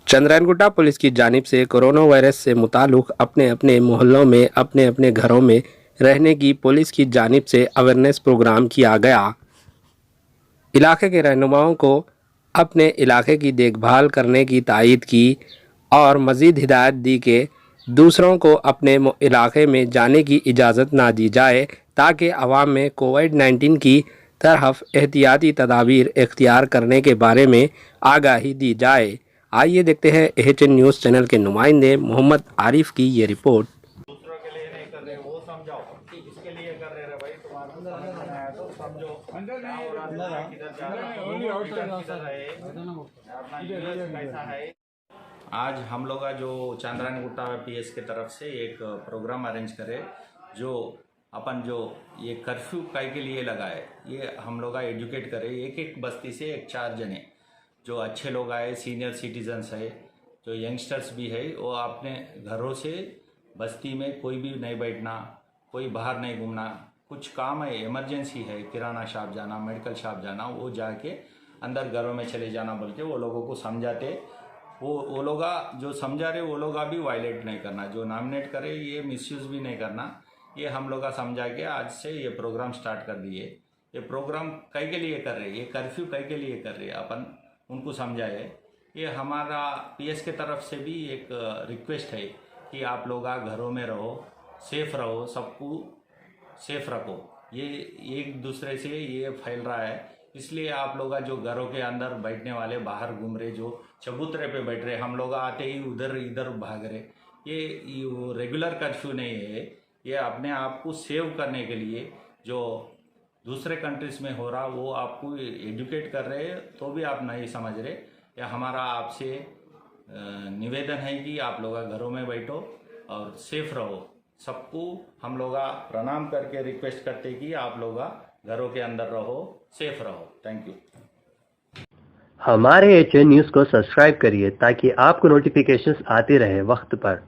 Chandrayangutta police की जानिब से कोरोना वायरस से मुताल्लिक़ अपने अपने मोहल्लों में अपने अपने घरों में रहने की पुलिस की जानिब से अवेयरनेस प्रोग्राम किया गया। इलाके के रहनुमाओं को अपने इलाके की देखभाल करने की ताकीद की और मज़ीद हिदायत दी कि दूसरों को अपने इलाके में जाने की इजाज़त ना दी जाए ताकि आवाम में कोविड-19 की तरफ एहतियाती तदाबीर इख्तियार करने के बारे में आगाही दी जाए। आइए देखते हैं एचएन न्यूज़ चैनल के नुमाइंदे मोहम्मद आरिफ की ये रिपोर्ट। दूसरों के लिए नहीं कर रहे वो समझाओ, इसके लिए कर रहे भाई, तुम्हारा समझ में आया तो समझो क्या हो रहा है, किधर जा रहा है, अपना यूएस कैसा है। आज हम लोग जो चंद्रायनगुट्टा पीएस की तरफ से एक प्रोग्राम अरेंज करे, जो अपन जो ये कर्फ्यू काय के लिए लगाए, ये हम लोग एजुकेट करे। एक एक बस्ती से एक 4 जने जो अच्छे लोग आए, सीनियर सिटीजन्स है, जो यंगस्टर्स भी है, वो अपने घरों से बस्ती में कोई भी नहीं बैठना, कोई बाहर नहीं घूमना। कुछ काम है, इमरजेंसी है, किराना शॉप जाना, मेडिकल शॉप जाना, वो जाके अंदर घरों में चले जाना बोल के वो लोगों को समझाते। वो लोग जो समझा रहे वो लोग भी वायलेट नहीं करना, जो नॉमिनेट करे ये मिसयूज़ भी नहीं करना। ये हम लोग समझा के आज से ये प्रोग्राम स्टार्ट कर दिए। ये प्रोग्राम कई के लिए कर रहे, ये कर्फ्यू कई के लिए कर रहे, अपन उनको समझाए। ये हमारा पीएस के तरफ से भी एक रिक्वेस्ट है कि आप लोग घरों में रहो, सेफ रहो, सबको सेफ रखो। ये एक दूसरे से ये फैल रहा है, इसलिए आप लोग जो घरों के अंदर बैठने वाले, बाहर घूम रहे, जो चबूतरे पे बैठ रहे, हम लोग आते ही उधर इधर भाग रहे, ये रेगुलर कर्फ्यू नहीं है। ये अपने आप को सेव करने के लिए जो दूसरे कंट्रीज़ में हो रहा वो आपको एजुकेट कर रहे हैं, तो भी आप नहीं समझ रहे। या हमारा आपसे निवेदन है कि आप लोग घरों में बैठो और सेफ रहो। सबको हम लोग प्रणाम करके रिक्वेस्ट करते कि आप लोग घरों के अंदर रहो, सेफ रहो। Thank you. हमारे एचएन न्यूज़ को सब्सक्राइब करिए ताकि आपको नोटिफिकेशंस आते रहे वक्त पर।